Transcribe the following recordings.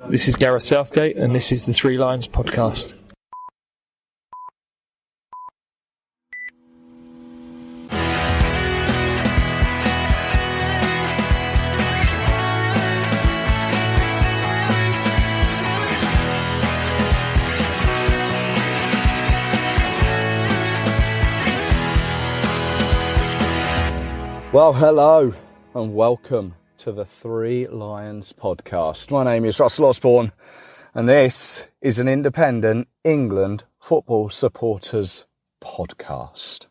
This is Gareth Southgate, and this is the Three Lions podcast. Well, hello and welcome to the Three Lions podcast. My name is Russell Osborne and this is an independent England football supporters podcast.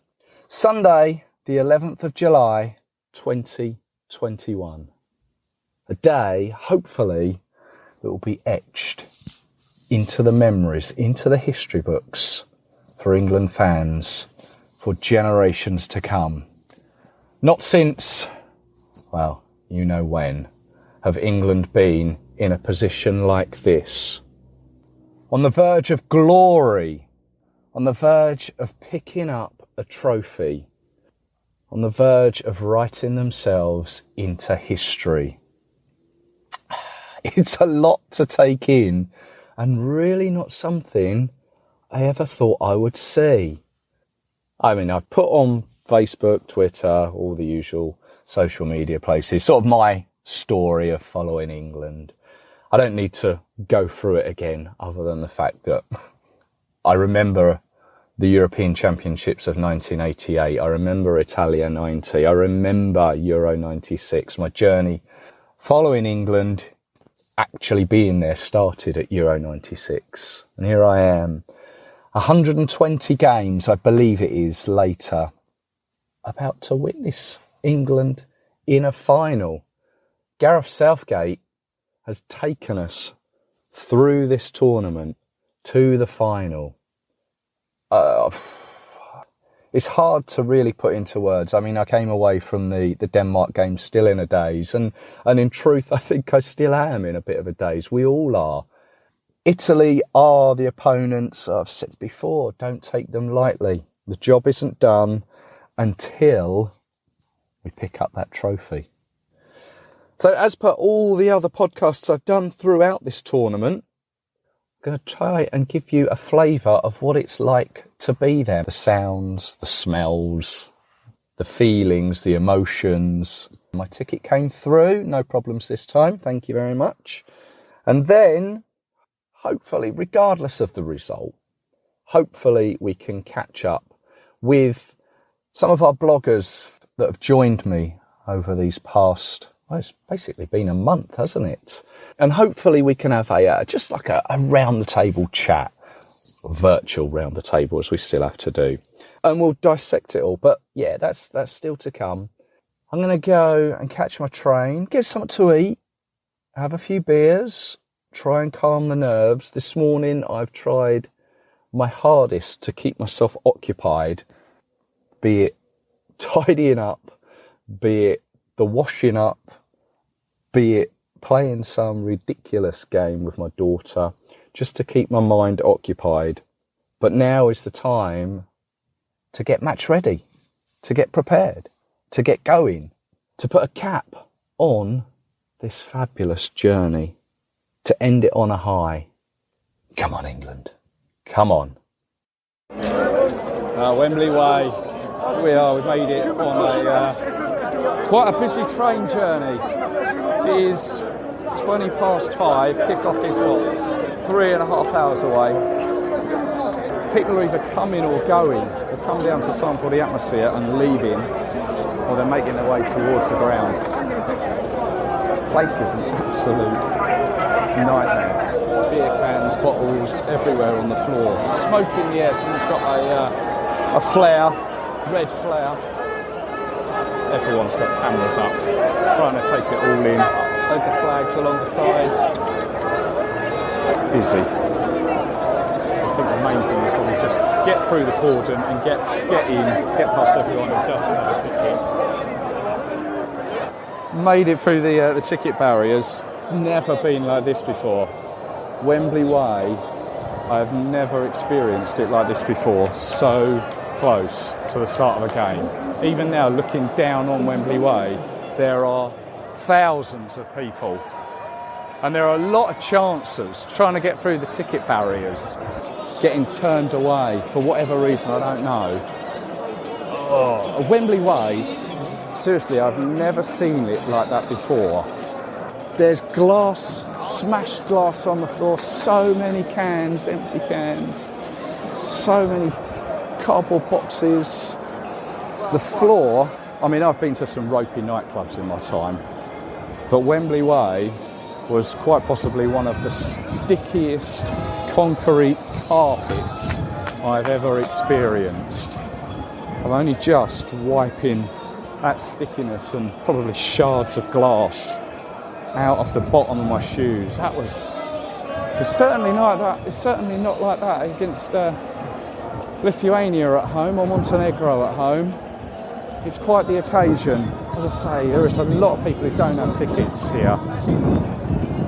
Sunday, the 11th of July, 2021. A day, hopefully, that will be etched into the memories, into the history books for England fans for generations to come. Not since, well, you know when, have England been in a position like this. On the verge of glory, on the verge of picking up a trophy, on the verge of writing themselves into history. It's a lot to take in and really not something I ever thought I would see. I mean, I put on Facebook, Twitter, all the usual social media places, sort of my story of following England. I don't need to go through it again, other than the fact that I remember the European Championships of 1988. I remember Italia 90. I remember Euro 96. My journey following England, actually being there, started at Euro 96. And here I am, 120 games, I believe it is, later, about to witness England in a final. Gareth Southgate has taken us through this tournament to the final. It's hard to really put into words. I mean, I came away from the Denmark game still in a daze, and in truth, I think I still am in a bit of a daze. We all are. Italy are the opponents. I've said before, don't take them lightly. The job isn't done until we pick up that trophy. So as per all the other podcasts I've done throughout this tournament, I'm going to try and give you a flavour of what it's like to be there. The sounds, the smells, the feelings, the emotions. My ticket came through, no problems this time, thank you very much. And then, hopefully, regardless of the result, hopefully we can catch up with some of our bloggers that have joined me over these past, well, it's basically been a month, hasn't it? And hopefully we can have just like a round the table chat, virtual round the table, as we still have to do. And we'll dissect it all. But yeah, that's still to come. I'm going to go and catch my train, get something to eat, have a few beers, try and calm the nerves. This morning I've tried my hardest to keep myself occupied, be it tidying up, be it the washing up, be it playing some ridiculous game with my daughter, just to keep my mind occupied. But now is the time to get match ready, to get prepared, to get going, to put a cap on this fabulous journey, to end it on a high. Come on, England. Come on. Wembley Way. Here we are, we've made it on a quite a busy train journey. It is 20 past 5, kick-off is 3.5 hours away. People are either coming or going. They're coming down to sample the atmosphere and leaving, or they're making their way towards the ground. The place is an absolute nightmare. Beer cans, bottles, everywhere on the floor. Smoke in the air, someone's got a flare, red flare. Everyone's got cameras up, trying to take it all in. Loads of flags along the sides. Busy. I think the main thing is probably just get through the cordon and get in, get past everyone who doesn't have a ticket. Made it through the ticket barriers. Never been like this before. Wembley Way, I have never experienced it like this before. So close to the start of a game. Even now, looking down on Wembley Way, there are thousands of people And there are a lot of chancers trying to get through the ticket barriers, getting turned away for whatever reason, I don't know. Wembley Way, seriously, I've never seen it like that before. There's glass, smashed glass on the floor, so many cans, empty cans, so many cardboard boxes. The floor, I mean, I've been to some ropey nightclubs in my time, but Wembley Way was quite possibly one of the stickiest concrete carpets I've ever experienced. I'm only just wiping that stickiness and probably shards of glass out of the bottom of my shoes. It's certainly not like that against Lithuania at home or Montenegro at home. It's quite the occasion. As I say, there is a lot of people who don't have tickets here.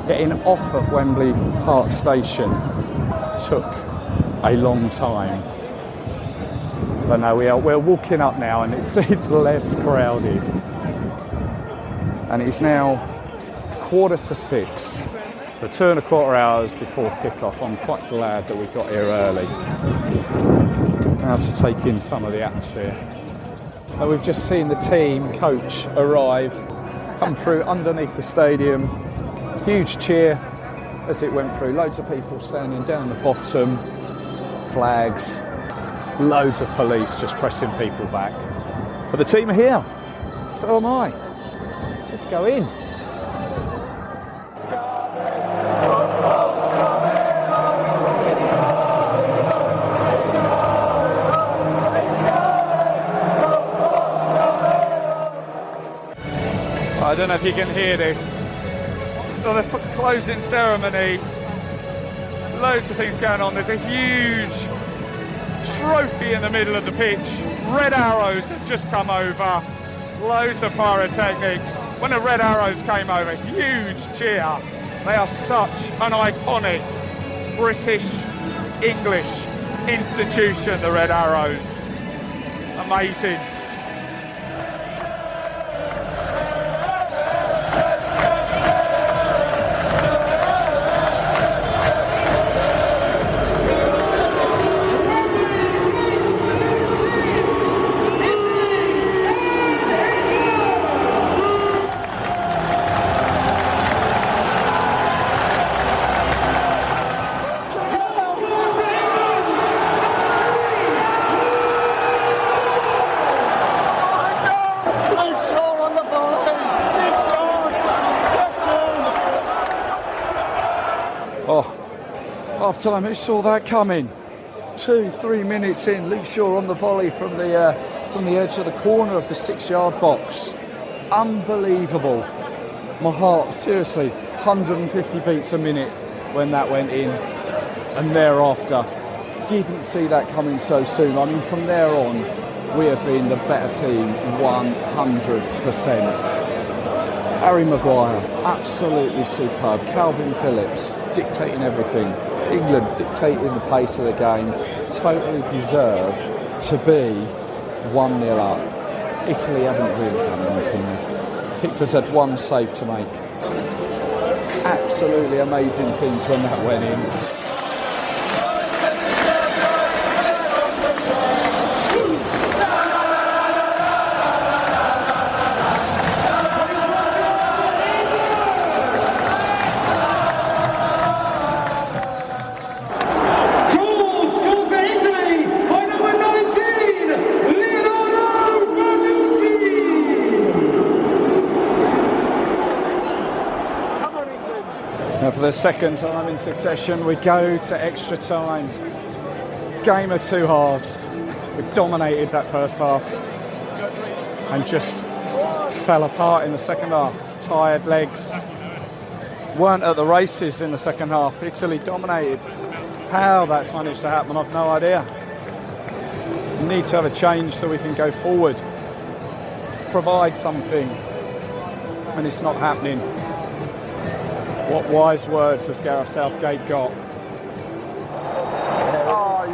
Getting off of Wembley Park Station took a long time. But no, we're walking up now and it's less crowded. And it's now 5:45, so 2.25 hours before kick-off. I'm quite glad that we got here early. Now to take in some of the atmosphere. And we've just seen the team coach arrive, come through underneath the stadium. Huge cheer as it went through. Loads of people standing down the bottom, flags, loads of police just pressing people back. But the team are here, so am I. Let's go in. I don't know if you can hear this. So the closing ceremony, loads of things going on. There's a huge trophy in the middle of the pitch. Red arrows have just come over. Loads of pyrotechnics. When the red arrows came over, huge cheer. They are such an iconic British English institution, the Red Arrows. Amazing. Half time, who saw that coming? 2-3 minutes in, Luke Shaw on the volley from the edge of the corner of the 6-yard box. Unbelievable. My heart, seriously, 150 beats a minute when that went in. And thereafter, didn't see that coming so soon. I mean, from there on, we have been the better team 100%. Harry Maguire, absolutely superb. Calvin Phillips, dictating everything. England dictating the pace of the game. Totally deserve to be 1-0 up. Italy haven't really done anything. Pickford's had one save to make. Absolutely amazing scenes when that went in. For the second time in succession, we go to extra time. Game of two halves. We dominated that first half and just fell apart in the second half. Tired legs. Weren't at the races in the second half. Italy dominated. How that's managed to happen, I've no idea. We need to have a change so we can go forward. Provide something. And it's not happening. What wise words has Gareth Southgate got? Where are you?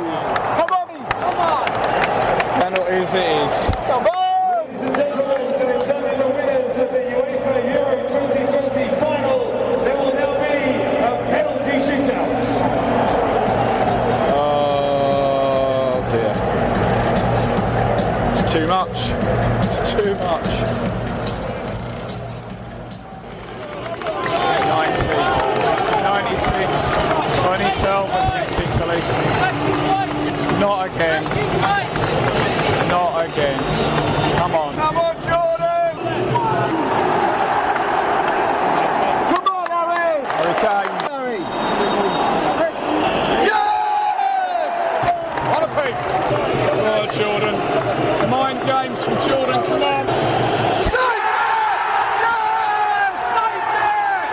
Come on, come on! Penalties it is. Come on! Ladies and gentlemen, to determine the winners of the UEFA Euro 2020 final, there will now be much. It's too much. 90, 96, 2012 was against Italy. Not again. Not again. Come on. Come on, Jordan! Come on, Harry! Harry Kane. Harry! Yes! What a piece! Oh, Jordan. Mind games from Jordan, come on. Save it! Yes! Saved it!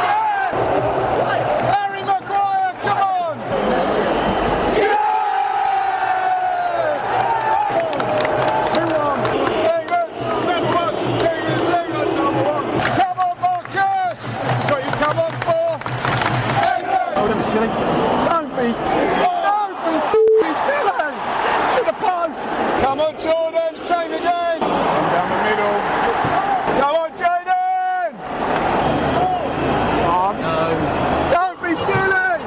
Yes! Harry Maguire, come on! Yes! 2-1. Vegas, number one. Come on, Marcus! This is what you come on for. Oh, don't be silly. Don't be silly! To the post! Come on, Jordan, same again! And down the middle. Come on, Jaden! Oh, don't be silly!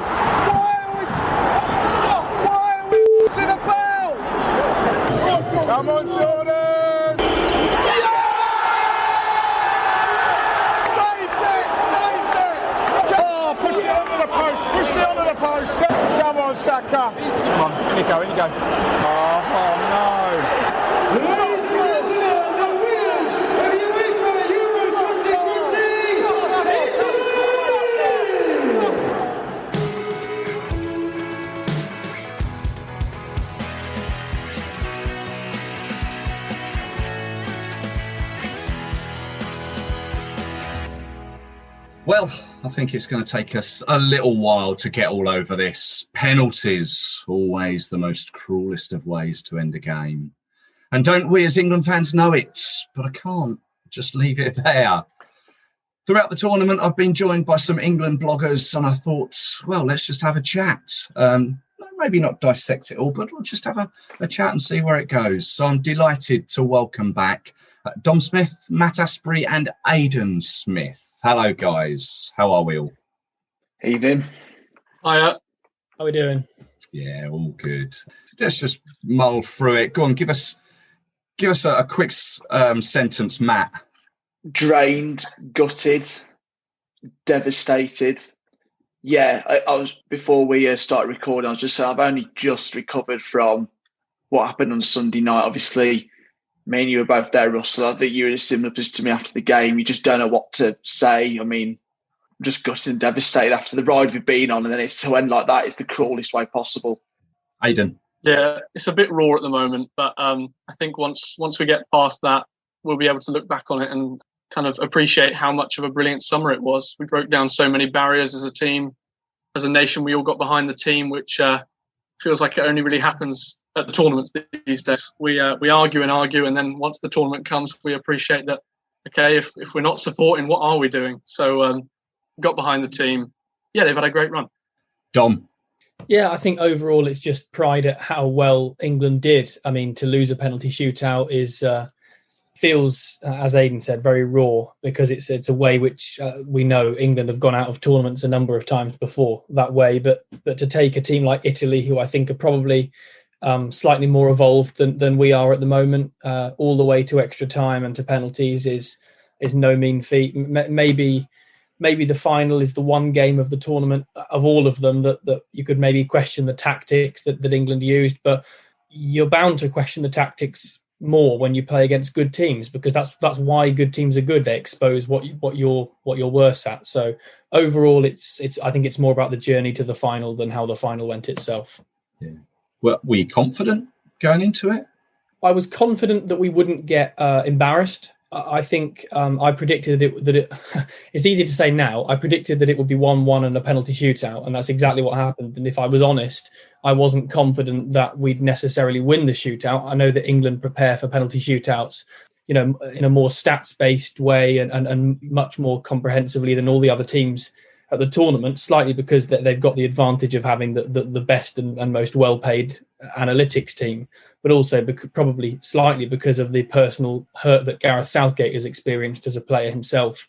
Why are we missing about? Come on, Jordan! Yeah! Saved it! Oh, push it under the post! Push it under the post! Come on, Saka! Come on, in you go. Oh no! Ladies and gentlemen, the winners of the UEFA Euro 2020, Italy! Well, I think it's going to take us a little while to get all over this. Penalties, always the most cruelest of ways to end a game. And don't we as England fans know it? But I can't just leave it there. Throughout the tournament, I've been joined by some England bloggers and I thought, well, let's just have a chat. Maybe not dissect it all, but we'll just have a chat and see where it goes. So I'm delighted to welcome back Dom Smith, Matt Astbury and Aidan Smith. Hello, guys. How are we all? Evening. Hiya. How we doing? Yeah, all good. Let's just mull through it. Go on, give us a quick sentence, Matt. Drained, gutted, devastated. Yeah, I was before we started recording. I was just saying I've only just recovered from what happened on Sunday night. Obviously, me and you were both there, Russell. I think you were in a similar position to me after the game. You just don't know what to say. I mean, I'm just gutted and devastated after the ride we've been on, and then it's to end like that. It's the cruelest way possible. Aidan. Yeah, it's a bit raw at the moment, but I think once we get past that, we'll be able to look back on it and kind of appreciate how much of a brilliant summer it was. We broke down so many barriers as a team, as a nation. We all got behind the team, which feels like it only really happens at the tournaments these days. We argue, and then once the tournament comes, we appreciate that. Okay, if we're not supporting, what are we doing? So got behind the team. Yeah, they've had a great run. Dom. Yeah, I think overall it's just pride at how well England did. I mean, to lose a penalty shootout is feels, as Aidan said, very raw because it's a way which we know England have gone out of tournaments a number of times before that way. But to take a team like Italy, who I think are probably slightly more evolved than we are at the moment, all the way to extra time and to penalties is no mean feat. Maybe the final is the one game of the tournament of all of them that you could maybe question the tactics that England used, but you're bound to question the tactics more when you play against good teams because that's why good teams are good. They expose what you're worse at. So overall, it's I think it's more about the journey to the final than how the final went itself. Yeah. Were you confident going into it? I was confident that we wouldn't get embarrassed. I think I predicted that it it's easy to say now. I predicted that it would be 1-1 and a penalty shootout, and that's exactly what happened. And if I was honest, I wasn't confident that we'd necessarily win the shootout. I know that England prepare for penalty shootouts, in a more stats-based way and much more comprehensively than all the other teams at the tournament, slightly because they've got the advantage of having the best and most well-paid analytics team, but also probably slightly because of the personal hurt that Gareth Southgate has experienced as a player himself.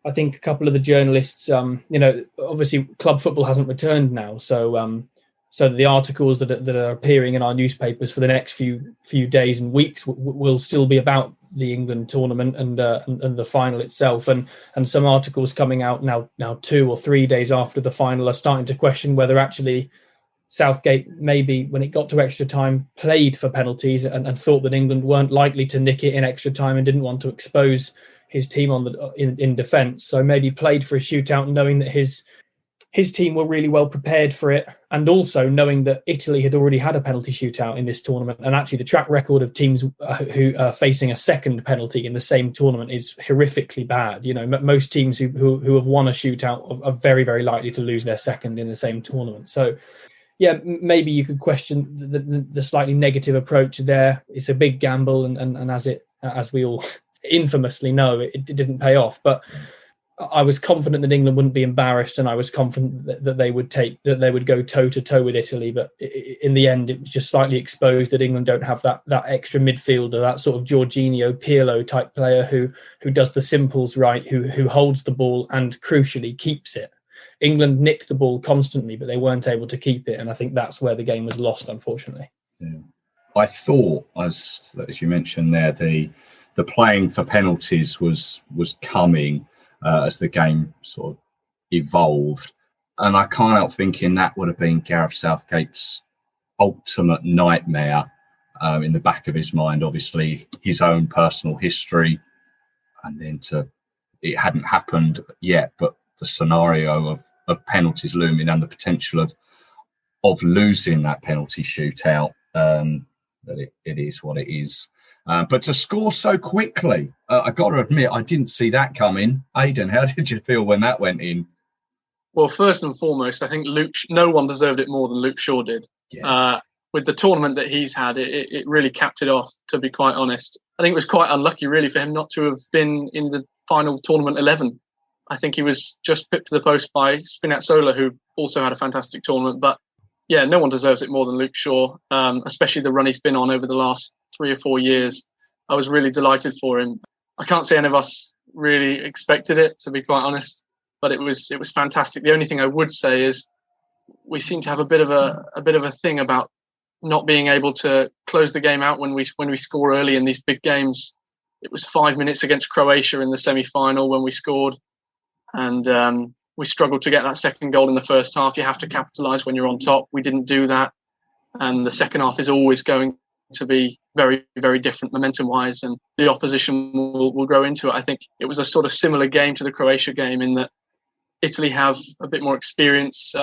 I think a couple of the journalists, obviously club football hasn't returned now, so so that the articles that are appearing in our newspapers for the next few days and weeks will still be about the England tournament and the final itself. And some articles coming out now 2 or 3 days after the final are starting to question whether actually Southgate, maybe when it got to extra time, played for penalties and thought that England weren't likely to nick it in extra time and didn't want to expose his team in defence. So maybe played for a shootout, knowing that his team were really well prepared for it, and also knowing that Italy had already had a penalty shootout in this tournament. And actually the track record of teams who are facing a second penalty in the same tournament is horrifically bad. You know, most teams who have won a shootout are very, very likely to lose their second in the same tournament. So yeah, maybe you could question the slightly negative approach there. It's a big gamble, and as we all infamously know, it didn't pay off. But I was confident that England wouldn't be embarrassed, and I was confident that they would go toe to toe with Italy. But in the end, it was just slightly exposed that England don't have that extra midfielder, that sort of Jorginho, Pirlo type player who does the simples right, who holds the ball and crucially keeps it. England nicked the ball constantly, but they weren't able to keep it, and I think that's where the game was lost, unfortunately. Yeah. I thought, as you mentioned there, the playing for penalties was coming as the game sort of evolved, and I can't help thinking that would have been Gareth Southgate's ultimate nightmare in the back of his mind. Obviously, his own personal history, and then it hadn't happened yet, but the scenario of penalties looming and the potential of losing that penalty shootout, that it is what it is. But to score so quickly, I got to admit, I didn't see that coming. Aidan, how did you feel when that went in? Well, first and foremost, I think no one deserved it more than Luke Shaw did. Yeah. With the tournament that he's had, it really capped it off, to be quite honest. I think it was quite unlucky, really, for him not to have been in the final tournament 11. I think he was just pipped to the post by Spinazzola, who also had a fantastic tournament. But yeah, no one deserves it more than Luke Shaw, especially the run he's been on over the last 3 or 4 years. I was really delighted for him. I can't say any of us really expected it, to be quite honest, but it was fantastic. The only thing I would say is we seem to have a bit of a thing about not being able to close the game out when we score early in these big games. It was 5 minutes against Croatia in the semi-final when we scored, and we struggled to get that second goal in the first half. You have to capitalise when you're on top. We didn't do that, and the second half is always going to be very, very different momentum-wise, and the opposition will grow into it. I think it was a sort of similar game to the Croatia game in that Italy have a bit more experience.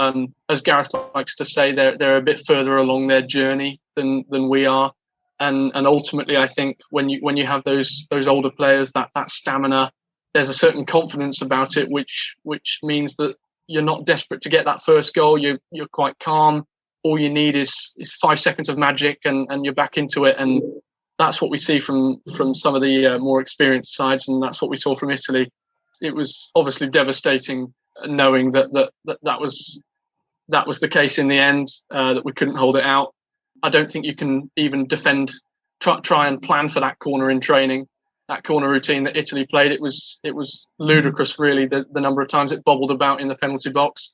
As Gareth likes to say, they're a bit further along their journey than we are, and ultimately, I think when you have those older players, that stamina, there's a certain confidence about it, which means that you're not desperate to get that first goal. You're quite calm. All you need is 5 seconds of magic, and you're back into it. And that's what we see from some of the more experienced sides, and that's what we saw from Italy. It was obviously devastating knowing that was the case in the end, that we couldn't hold it out. I don't think you can even try and plan for that corner in training. That corner routine that Italy played, it was ludicrous, really, the number of times it bobbled about in the penalty box.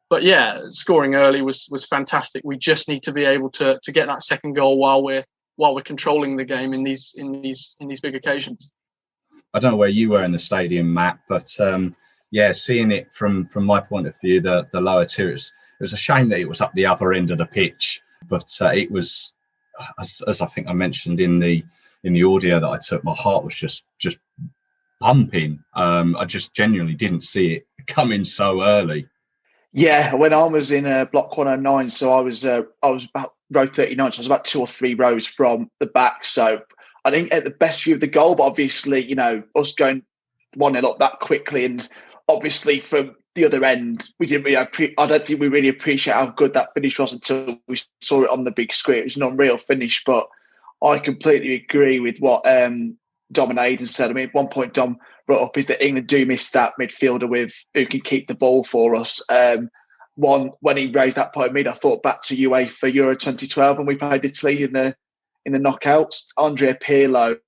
But yeah, scoring early was fantastic. We just need to be able to get that second goal while we're controlling the game in these big occasions. I don't know where you were in the stadium, Matt, but yeah, seeing it from my point of view, the lower tier, it was a shame that it was up the other end of the pitch. But it was, as I think I mentioned in the audio that I took, my heart was just pumping. I just genuinely didn't see it coming so early. Yeah, when I was in block 109, so I was about row 39, so I was about 2 or 3 rows from the back. So I didn't get the best view of the goal, but obviously, you know, us going 1-0 up that quickly, and obviously from the other end, we didn't really. I don't think we really appreciate how good that finish was until we saw it on the big screen. It was an unreal finish, but I completely agree with what Dom and Aidan said. I mean, at one point Dom brought up is that England do miss that midfielder who can keep the ball for us. When he raised that point of mid, I thought back to UEFA Euro 2012 when we played Italy in the knockouts. Andrea Pirlo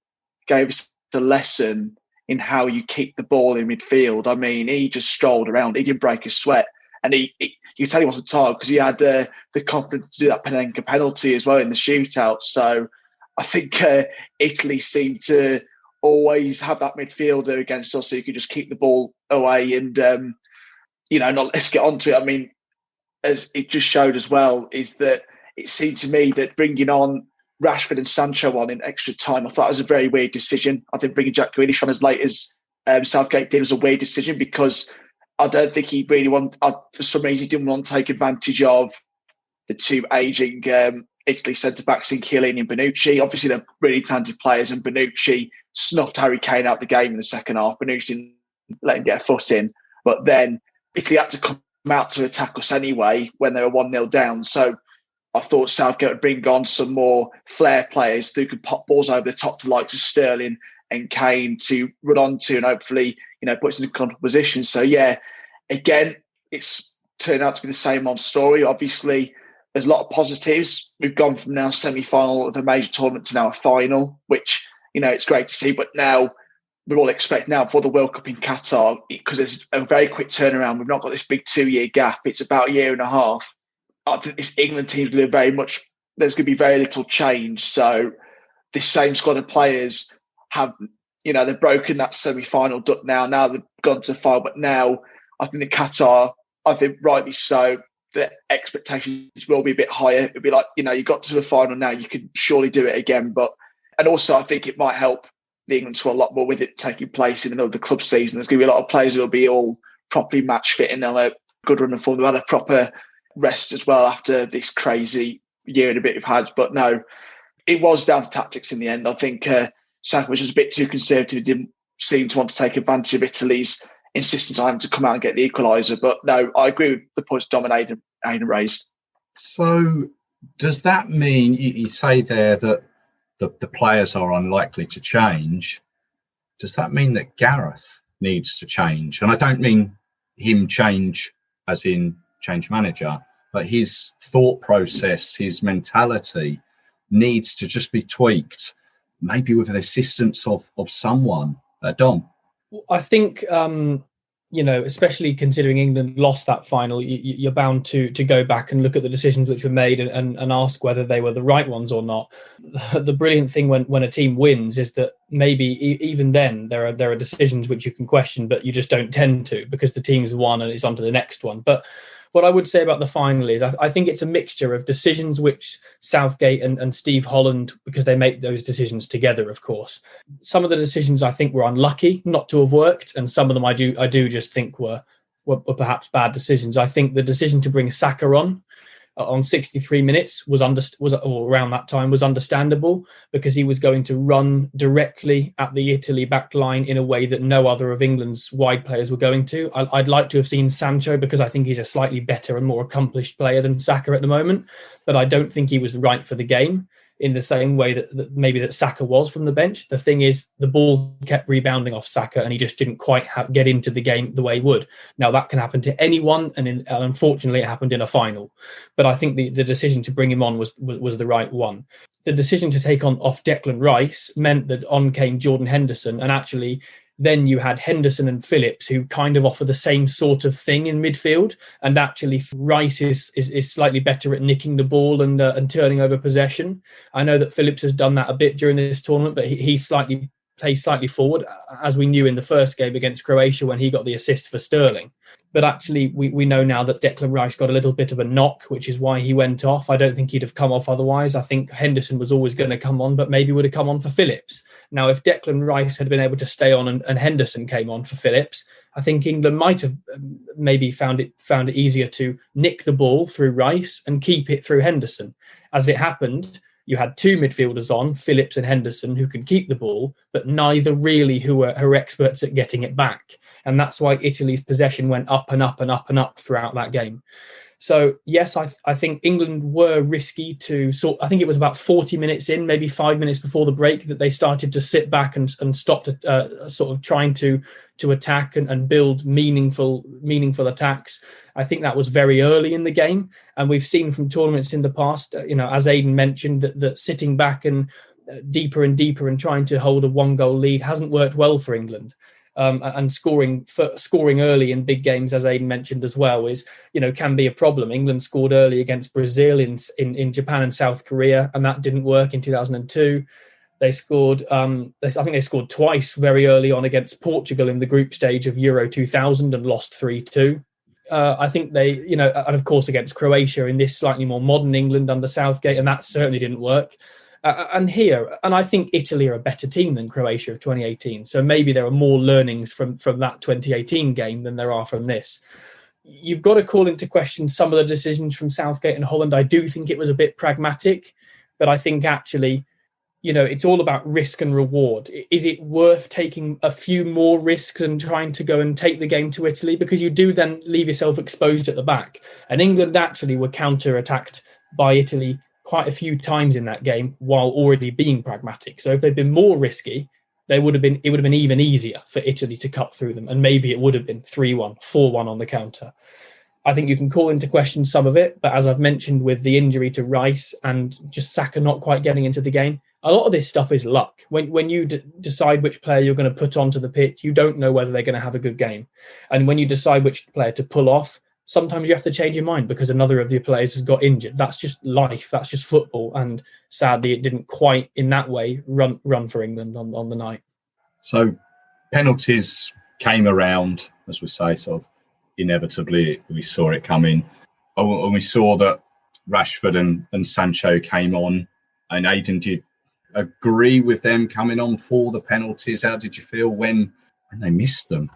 gave us a lesson in how you keep the ball in midfield. I mean, he just strolled around. He didn't break a sweat. And you tell he wasn't tired because he had the confidence to do that Panenka penalty as well in the shootout. So I think Italy seemed to always have that midfielder against us so you could just keep the ball away and, not let's get onto it. I mean, as it just showed as well, is that it seemed to me that bringing on Rashford and Sancho on in extra time, I thought it was a very weird decision. I think bringing Jack Grealish on as late as Southgate did was a weird decision because I don't think he really for some reason, he didn't want to take advantage of the two ageing Italy centre-backs in Chiellini and Bonucci. Obviously, they're really talented players, and Bonucci snuffed Harry Kane out the game in the second half. Bonucci didn't let him get a foot in. But then Italy had to come out to attack us anyway when they were 1-0 down. So I thought Southgate would bring on some more flair players who could pop balls over the top to like Sterling and Kane to run onto and hopefully, put us in a comfortable position. So, yeah, again, it's turned out to be the same old story. Obviously, there's a lot of positives. We've gone from now semi-final of a major tournament to now a final, which, it's great to see. But now we all expect now for the World Cup in Qatar, because there's a very quick turnaround. We've not got this big 2-year gap. It's about a year and a half. I think this England team's going to there's going to be very little change. So this same squad of players have, they've broken that semi-final duck now. Now they've gone to the final. But now I think the Qatar, I think rightly so, the expectations will be a bit higher. It'll be like, you got to the final now, you could surely do it again. And also I think it might help the England squad a lot more with it taking place in the middle of the club season. There's going to be a lot of players who will be all properly match fit and they'll have a good run of form. They've had a proper rest as well after this crazy year and a bit we've had. But no, it was down to tactics in the end. I think Southgate was just a bit too conservative. He didn't seem to want to take advantage of Italy's insistence on having to come out and get the equaliser. But no, I agree with the points Dom and Aidan raised. So does that mean you say there that the players are unlikely to change? Does that mean that Gareth needs to change? And I don't mean him change as in change manager, but his thought process, his mentality needs to just be tweaked, maybe with the assistance of someone. Dom? I think, especially considering England lost that final, you're bound to go back and look at the decisions which were made and ask whether they were the right ones or not. The brilliant thing when a team wins is that maybe even then there are decisions which you can question, but you just don't tend to because the team's won and it's on to the next one. But what I would say about the final is I think it's a mixture of decisions which Southgate and Steve Holland, because they make those decisions together, of course. Some of the decisions I think were unlucky not to have worked, and some of them I do just think were perhaps bad decisions. I think the decision to bring Saka on 63 minutes was around that time was understandable because he was going to run directly at the Italy back line in a way that no other of England's wide players were going to. I'd like to have seen Sancho because I think he's a slightly better and more accomplished player than Saka at the moment, but I don't think he was right for the game in the same way that maybe that Saka was from the bench. The thing is, the ball kept rebounding off Saka and he just didn't quite get into the game the way he would. Now, that can happen to anyone, and unfortunately, it happened in a final. But I think the decision to bring him on was the right one. The decision to take off Declan Rice meant that on came Jordan Henderson, and actually then you had Henderson and Phillips who kind of offer the same sort of thing in midfield. And actually Rice is slightly better at nicking the ball and turning over possession. I know that Phillips has done that a bit during this tournament, but he plays slightly forward, as we knew in the first game against Croatia when he got the assist for Sterling. But actually, we know now that Declan Rice got a little bit of a knock, which is why he went off. I don't think he'd have come off otherwise. I think Henderson was always going to come on, but maybe would have come on for Phillips. Now, if Declan Rice had been able to stay on and Henderson came on for Phillips, I think England might have maybe found it easier to nick the ball through Rice and keep it through Henderson. As it happened, you had two midfielders on, Phillips and Henderson, who could keep the ball, but neither really who are experts at getting it back. And that's why Italy's possession went up and up and up and up throughout that game. So, yes, I think England were risky to I think it was about 40 minutes in, maybe 5 minutes before the break, that they started to sit back and stopped sort of trying to attack and build meaningful attacks. I think that was very early in the game. And we've seen from tournaments in the past, as Aidan mentioned, that sitting back and deeper and trying to hold a 1-goal lead hasn't worked well for England. and scoring early in big games, as Aidan mentioned as well, is, can be a problem. England scored early against Brazil in Japan and South Korea, and that didn't work in 2002. They scored, I think they scored twice very early on against Portugal in the group stage of Euro 2000 and lost 3-2. I think they, and of course against Croatia in this slightly more modern England under Southgate, and that certainly didn't work. And I think Italy are a better team than Croatia of 2018. So maybe there are more learnings from that 2018 game than there are from this. You've got to call into question some of the decisions from Southgate and Holland. I do think it was a bit pragmatic, but I think actually, it's all about risk and reward. Is it worth taking a few more risks and trying to go and take the game to Italy? Because you do then leave yourself exposed at the back. And England actually were counter-attacked by Italy quite a few times in that game while already being pragmatic. So if they'd been more risky, it would have been even easier for Italy to cut through them. And maybe it would have been 3-1, 4-1 on the counter. I think you can call into question some of it, but as I've mentioned with the injury to Rice and just Saka not quite getting into the game, a lot of this stuff is luck. When you decide which player you're going to put onto the pitch, you don't know whether they're going to have a good game. And when you decide which player to pull off, sometimes you have to change your mind because another of your players has got injured. That's just life. That's just football. And sadly, it didn't quite in that way run for England on the night. So penalties came around, as we say, sort of inevitably. We saw it coming. And we saw that Rashford and Sancho came on. And Aidan, did you agree with them coming on for the penalties? How did you feel when they missed them?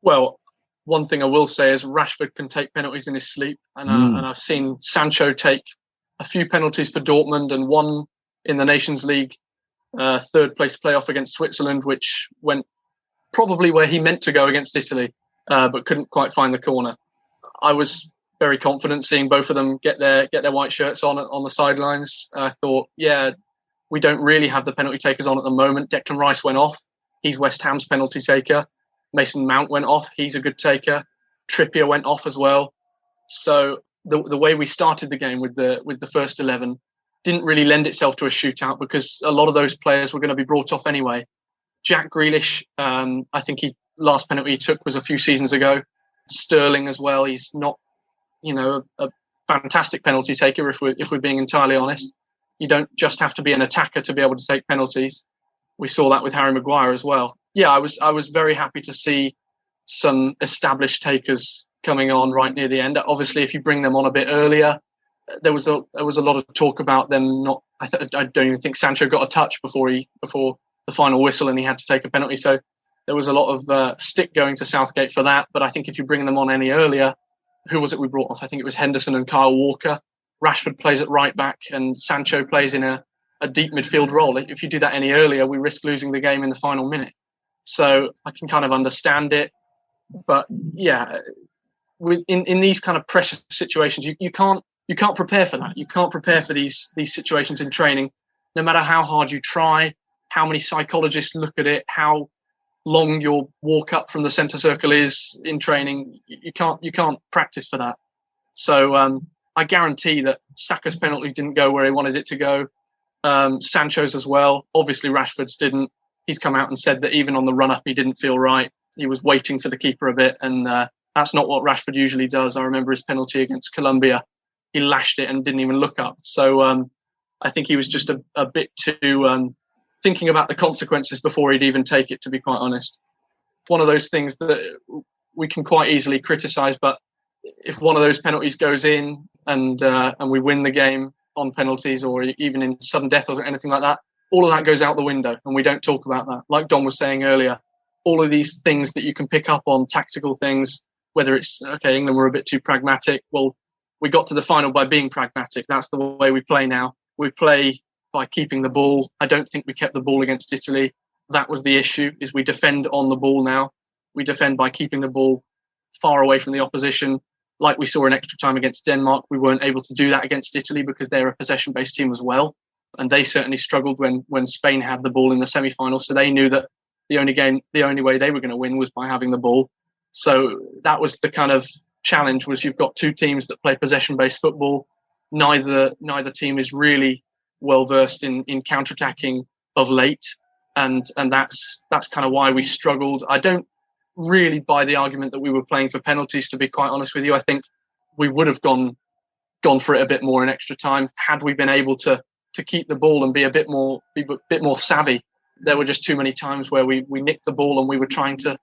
Well, one thing I will say is Rashford can take penalties in his sleep. And I've seen Sancho take a few penalties for Dortmund and one in the Nations League third place playoff against Switzerland, which went probably where he meant to go against Italy, but couldn't quite find the corner. I was very confident seeing both of them get their white shirts on the sidelines. I thought, we don't really have the penalty takers on at the moment. Declan Rice went off. He's West Ham's penalty taker. Mason Mount went off. He's a good taker. Trippier went off as well. So the way we started the game with the first 11 didn't really lend itself to a shootout because a lot of those players were going to be brought off anyway. Jack Grealish, I think last penalty he took was a few seasons ago. Sterling as well. He's not, a fantastic penalty taker if we're being entirely honest. You don't just have to be an attacker to be able to take penalties. We saw that with Harry Maguire as well. Yeah, I was very happy to see some established takers coming on right near the end. Obviously, if you bring them on a bit earlier, there was a lot of talk about them not. I don't even think Sancho got a touch before the final whistle, and he had to take a penalty. So there was a lot of stick going to Southgate for that. But I think if you bring them on any earlier, who was it we brought off? I think it was Henderson and Kyle Walker. Rashford plays at right back, and Sancho plays in a deep midfield role. If you do that any earlier, we risk losing the game in the final minute. So I can kind of understand it. But yeah, in these kind of pressure situations, you can't prepare for that. You can't prepare for these situations in training, no matter how hard you try, how many psychologists look at it, how long your walk up from the centre circle is in training. You can't practice for that. So I guarantee that Saka's penalty didn't go where he wanted it to go. Sancho's as well. Obviously, Rashford's didn't. He's come out and said that even on the run-up, he didn't feel right. He was waiting for the keeper a bit, and that's not what Rashford usually does. I remember his penalty against Colombia. He lashed it and didn't even look up. So I think he was just a bit too thinking about the consequences before he'd even take it, to be quite honest. One of those things that we can quite easily criticise, but if one of those penalties goes in and we win the game on penalties or even in sudden death or anything like that, all of that goes out the window and we don't talk about that. Like Don was saying earlier, all of these things that you can pick up on, tactical things, whether it's, England were a bit too pragmatic. Well, we got to the final by being pragmatic. That's the way we play now. We play by keeping the ball. I don't think we kept the ball against Italy. That was the issue, is we defend on the ball now. We defend by keeping the ball far away from the opposition. Like we saw in extra time against Denmark, we weren't able to do that against Italy because they're a possession-based team as well. And they certainly struggled when Spain had the ball in the semi-final. So they knew that the only way they were going to win was by having the ball. So that was the kind of challenge, was you've got two teams that play possession-based football. Neither team is really well-versed in counter-attacking of late. and that's kind of why we struggled. I don't really buy the argument that we were playing for penalties, to be quite honest with you. I think we would have gone for it a bit more in extra time had we been able to keep the ball and be a bit more savvy. There were just too many times where we nicked the ball and we were trying to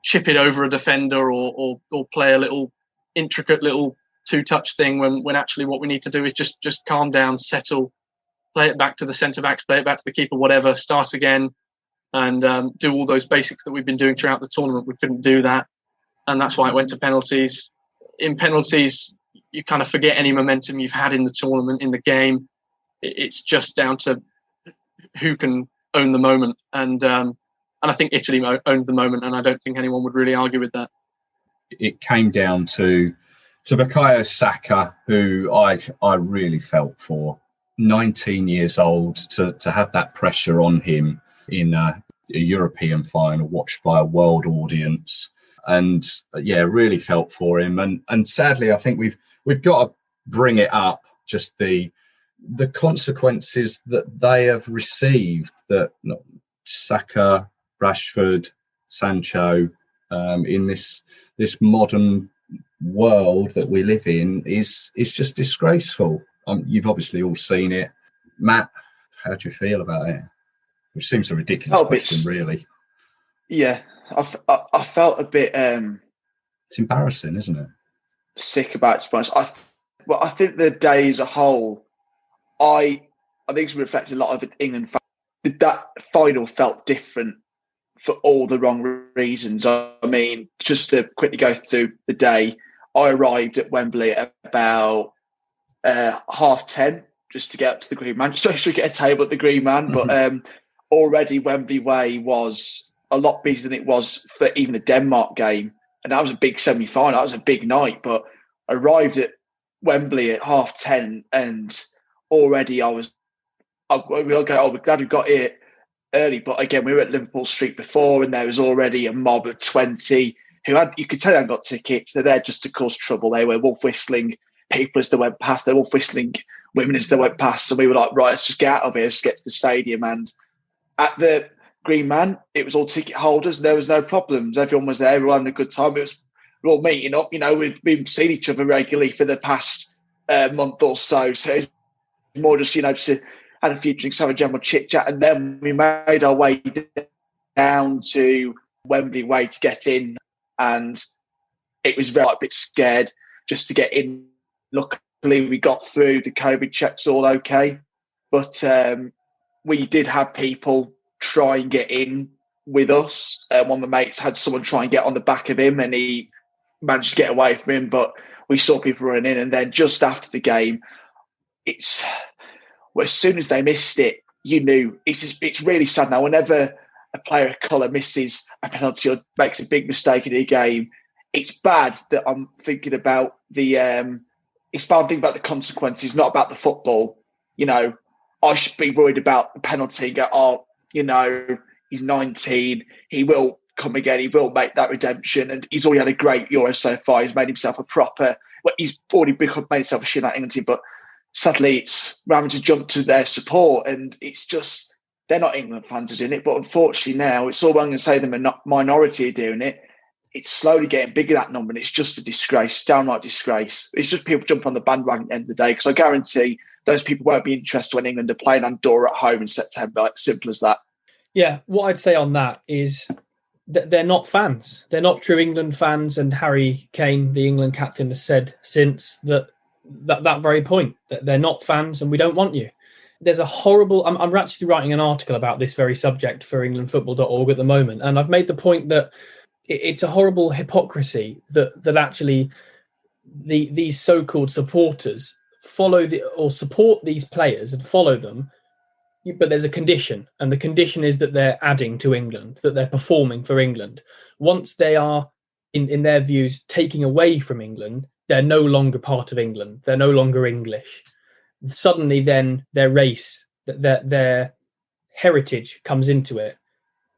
chip it over a defender or play a little intricate little two-touch thing when actually what we need to do is just calm down, settle, play it back to the centre backs, play it back to the keeper, whatever, start again, and do all those basics that we've been doing throughout the tournament. We couldn't do that, and that's why it went to penalties. In penalties, you kind of forget any momentum you've had in the tournament, in the game. It's just down to who can own the moment, and I think Italy owned the moment, and I don't think anyone would really argue with that. It came down to Bukayo Saka, who I really felt for. 19 years old, to have that pressure on him in a European final watched by a world audience, and really felt for him. And sadly, I think we've got to bring it up, just the consequences that they have received, that Saka, Rashford, Sancho, in this modern world that we live in is just disgraceful. You've obviously all seen it. Matt, how do you feel about it? Which seems a ridiculous question, really. Yeah, I felt a bit... it's embarrassing, isn't it? Sick about it, to be honest. I think the day as a whole, I think it's reflected a lot of England fans. That final felt different for all the wrong reasons. I mean, just to quickly go through the day, I arrived at Wembley at about 10:30 just to get up to the Green Man, just to actually get a table at the Green Man. Mm-hmm. But already Wembley Way was a lot busier than it was for even the Denmark game. And that was a big semi-final. That was a big night. But I arrived at Wembley at 10:30 and already we're glad we got here early. But again, we were at Liverpool Street before and there was already a mob of 20 who you could tell they hadn't got tickets. They're there just to cause trouble. They were wolf whistling people as they went past. They were wolf whistling women as they went past. So we were like, right, let's just get out of here. Let's get to the stadium. And at the Green Man, it was all ticket holders. There was no problems. Everyone was there. We were having a good time. We were all meeting up. You know, we've been seeing each other regularly for the past month or so. So it's more just, just had a few drinks, have a general chit chat. And then we made our way down to Wembley Way to get in. And it was a bit scared just to get in. Luckily, we got through. The COVID checks all okay. But we did have people try and get in with us. One of the mates had someone try and get on the back of him and he managed to get away from him. But we saw people running in. And then just after the game, as soon as they missed it, you knew. It's really sad now. Whenever a player of colour misses a penalty or makes a big mistake in a game, it's bad that I'm thinking about it's bad thinking about the consequences, not about the football. I should be worried about the penalty and go, he's 19, he will come again, he will make that redemption, and he's already had a great Euro so far. He's made himself he's already made himself a shit that England team, but sadly it's having to jump to their support, and it's just, they're not England fans are doing it, but unfortunately now it's all I'm going to say the minority are doing it. It's slowly getting bigger, that number, and it's just a disgrace, downright disgrace. It's just people jump on the bandwagon at the end of the day, because I guarantee those people won't be interested when England are playing Andorra at home in September. Like, simple as that. Yeah, what I'd say on that is that they're not fans. They're not true England fans, and Harry Kane, the England captain, has said since that very point, that they're not fans and we don't want you. There's a horrible... I'm actually writing an article about this very subject for englandfootball.org at the moment, and I've made the point that it's a horrible hypocrisy that actually these so-called supporters support these players and follow them, but there's a condition, and the condition is that they're adding to England, that they're performing for England. Once they are, in their views, taking away from England, they're no longer part of England. They're no longer English. Suddenly, then their race, their heritage comes into it.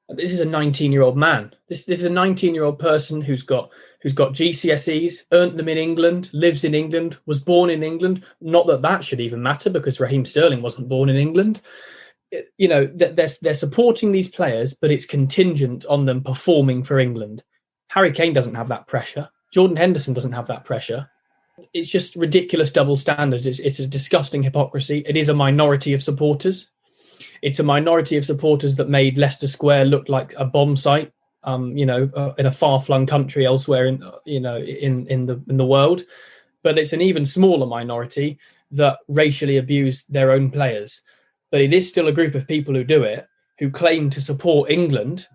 This is a 19-year-old man. This is a 19-year-old person who's got GCSEs, earned them in England, lives in England, was born in England. Not that should even matter, because Raheem Sterling wasn't born in England. they're supporting these players, but it's contingent on them performing for England. Harry Kane doesn't have that pressure. Jordan Henderson doesn't have that pressure. It's just ridiculous double standards. It's a disgusting hypocrisy. It is a minority of supporters. It's a minority of supporters that made Leicester Square look like a bomb site, in a far-flung country elsewhere in the world. But it's an even smaller minority that racially abuse their own players. But it is still a group of people who do it, who claim to support England.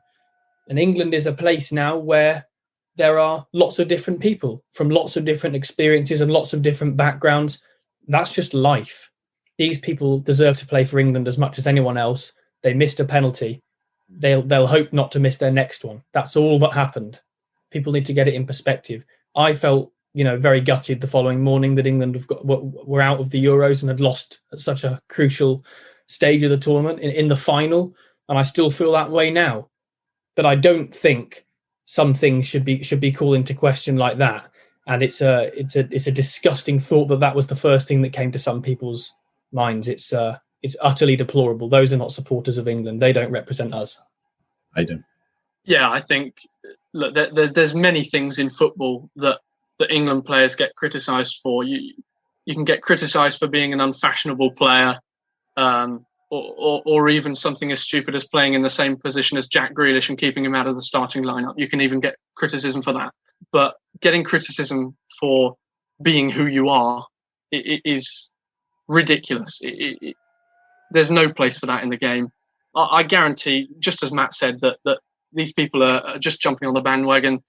And England is a place now where there are lots of different people from lots of different experiences and lots of different backgrounds. That's just life. These people deserve to play for England as much as anyone else. They missed a penalty. They'll hope not to miss their next one. That's all that happened. People need to get it in perspective. I felt, very gutted the following morning that England were out of the Euros and had lost at such a crucial stage of the tournament in the final. And I still feel that way now. But I don't think some things should be called into question like that. And it's a disgusting thought that was the first thing that came to some people's minds. It's utterly deplorable. Those are not supporters of England. They don't represent us. Aidan. Yeah, I think there's many things in football that England players get criticised for. You can get criticised for being an unfashionable player, or even something as stupid as playing in the same position as Jack Grealish and keeping him out of the starting lineup. You can even get criticism for that. But getting criticism for being who you are is ridiculous. There's no place for that in the game. I guarantee, just as Matt said, that these people are just jumping on the bandwagon.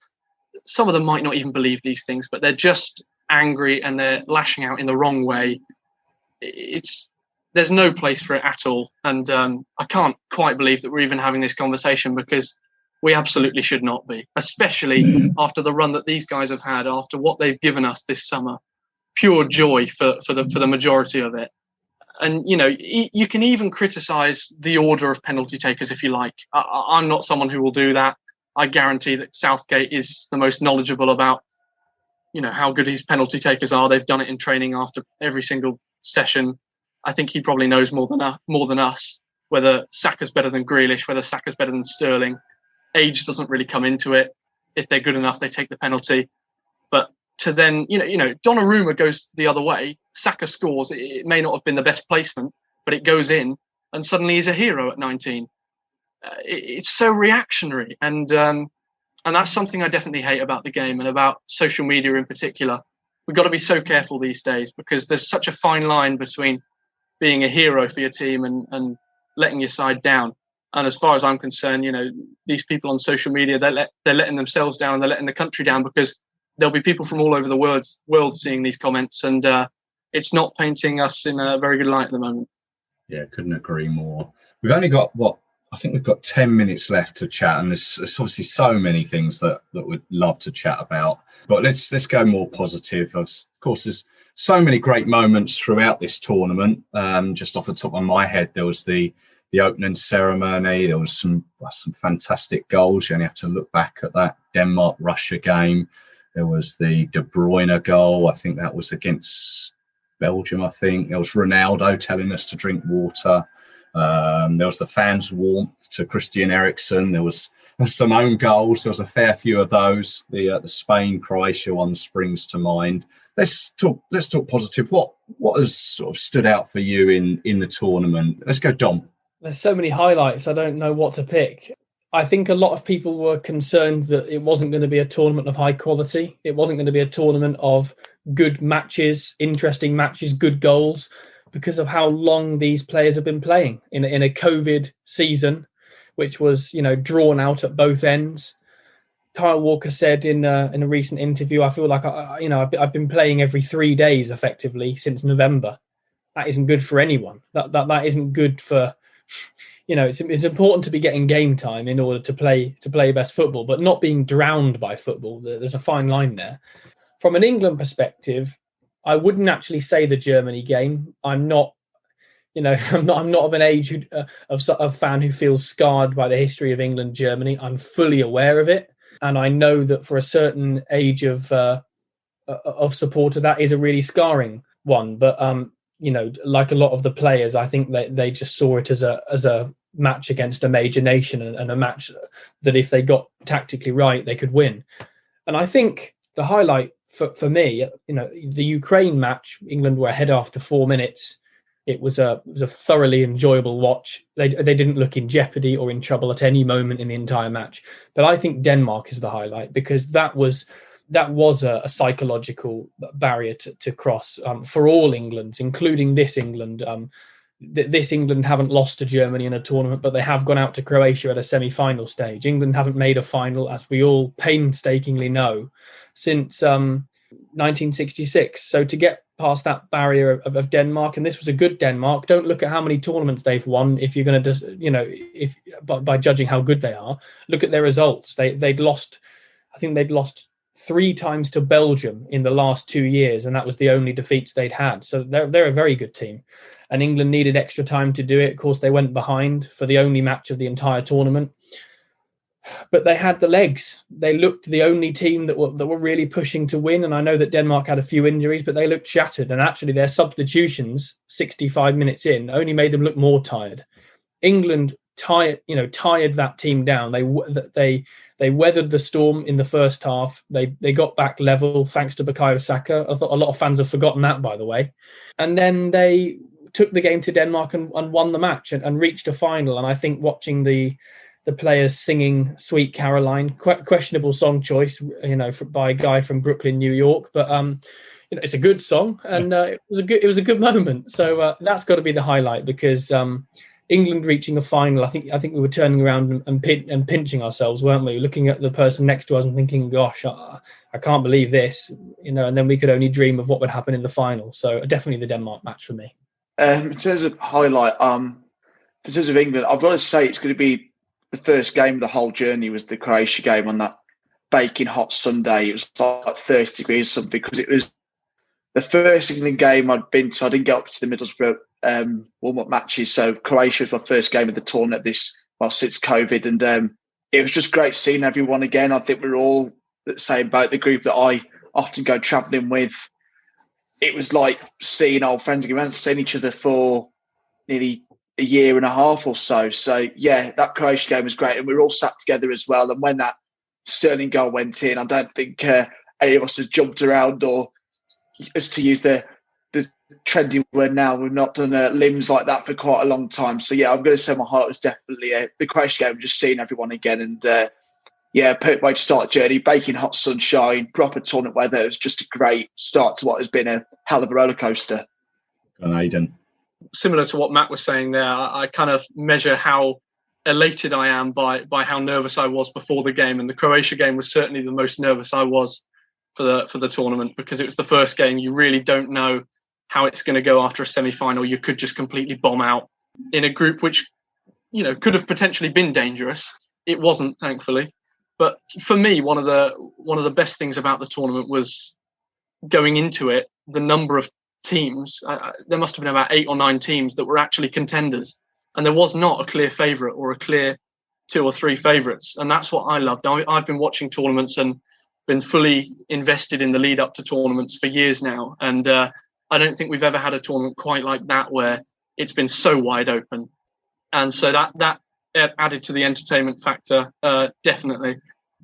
Some of them might not even believe these things, but they're just angry and they're lashing out in the wrong way. There's no place for it at all. And I can't quite believe that we're even having this conversation, because we absolutely should not be, especially after the run that these guys have had, after what they've given us this summer. Pure joy for the majority of it. And, you can even criticise the order of penalty takers if you like. I'm not someone who will do that. I guarantee that Southgate is the most knowledgeable about, how good his penalty takers are. They've done it in training after every single session. I think he probably knows more than us, whether Saka's better than Grealish, whether Saka's better than Sterling. Age doesn't really come into it. If they're good enough, they take the penalty. But to then, Donnarumma goes the other way. Saka scores. It may not have been the best placement, but it goes in, and suddenly he's a hero at 19. It's so reactionary, and that's something I definitely hate about the game and about social media in particular. We've got to be so careful these days, because there's such a fine line between being a hero for your team and letting your side down. And as far as I'm concerned, these people on social media, they're letting themselves down and they're letting the country down, because there'll be people from all over the world seeing these comments, and it's not painting us in a very good light at the moment. Yeah, couldn't agree more. We've only got, I think we've got 10 minutes left to chat, and there's obviously so many things that we'd love to chat about. But let's go more positive. Of course, there's so many great moments throughout this tournament. Just off the top of my head, there was the opening ceremony. There was some fantastic goals. You only have to look back at that Denmark-Russia game. There was the De Bruyne goal. I think that was against Belgium, I think. There was Ronaldo telling us to drink water. There was the fans' warmth to Christian Eriksen. There was some own goals. There was a fair few of those. The Spain-Croatia one springs to mind. Let's talk positive. What has sort of stood out for you in the tournament? Let's go, Dom. There's so many highlights. I don't know what to pick. I think a lot of people were concerned that it wasn't going to be a tournament of high quality. It wasn't going to be a tournament of good matches, interesting matches, good goals, because of how long these players have been playing in a COVID season, which was, drawn out at both ends. Kyle Walker said in a recent interview, I feel like I've been playing every 3 days effectively since November. That isn't good for anyone. That isn't good for. It's important to be getting game time in order to play best football, but not being drowned by football. There's a fine line there. From an England perspective, I wouldn't actually say the Germany game. I'm not of an age of fan who feels scarred by the history of England-Germany. I'm fully aware of it, and I know that for a certain age of supporter, that is a really scarring one. But like a lot of the players, I think that they just saw it as a match against a major nation, and a match that if they got tactically right, they could win. And I think the highlight for me, the Ukraine match, England were ahead after 4 minutes. It was a thoroughly enjoyable watch. They didn't look in jeopardy or in trouble at any moment in the entire match. But I think Denmark is the highlight, because that was a psychological barrier to cross for all Englands, including this England. This England haven't lost to Germany in a tournament, but they have gone out to Croatia at a semi-final stage. England haven't made a final, as we all painstakingly know, since 1966. So to get past that barrier of Denmark, and this was a good Denmark. Don't look at how many tournaments they've won if you're going to, by judging how good they are. Look at their results. They'd lost 3 times to Belgium in the last 2 years, and that was the only defeats they'd had. So they're a very good team. And England needed extra time to do it. Of course, they went behind for the only match of the entire tournament. But they had the legs. They looked the only team that were really pushing to win. And I know that Denmark had a few injuries, but they looked shattered. And actually their substitutions 65 minutes in only made them look more tired. England tired that team down. They weathered the storm in the first half. They got back level thanks to Bukayo Saka. I thought a lot of fans have forgotten that, by the way. And then they took the game to Denmark and won the match and reached a final. And I think watching the players singing "Sweet Caroline," questionable song choice, by a guy from Brooklyn, New York, but it's a good song, and it was a good moment. So that's got to be the highlight, because England reaching a final, I think we were turning around and pinching ourselves, weren't we? Looking at the person next to us and thinking, "Gosh, I can't believe this," and then we could only dream of what would happen in the final. So definitely the Denmark match for me. In terms of highlight, in terms of England, I've got to say it's going to be the first game of the whole journey was the Croatia game on that baking hot Sunday. It was like 30 degrees or something, because it was the first England game I'd been to. I didn't get up to the Middlesbrough warm-up matches, so Croatia was my first game of the tournament since COVID, and it was just great seeing everyone again. I think we're all the same boat. The group that I often go travelling with, it was like seeing old friends again. We hadn't seen each other for nearly a year and a half or so. So, yeah, that Croatia game was great. And we were all sat together as well. And when that Sterling goal went in, I don't think any of us has jumped around, or, as to use the trendy word now, we've not done limbs like that for quite a long time. So, yeah, I'm going to say my highlight was definitely the Croatia game, just seeing everyone again. And, perfect way to start the journey. Baking hot sunshine, proper tournament weather. It was just a great start to what has been a hell of a roller coaster. And Aidan. Similar to what Matt was saying there, I kind of measure how elated I am by how nervous I was before the game. And the Croatia game was certainly the most nervous I was for the tournament, because it was the first game. You really don't know how it's going to go after a semi-final. You could just completely bomb out in a group which, could have potentially been dangerous. It wasn't, thankfully. But for me, one of the best things about the tournament was going into it, the number of teams. There must have been about 8 or 9 teams that were actually contenders, and there was not a clear favourite or a clear 2 or 3 favourites. And that's what I loved. I've been watching tournaments and been fully invested in the lead up to tournaments for years now, and I don't think we've ever had a tournament quite like that, where it's been so wide open. And so that added to the entertainment factor, definitely.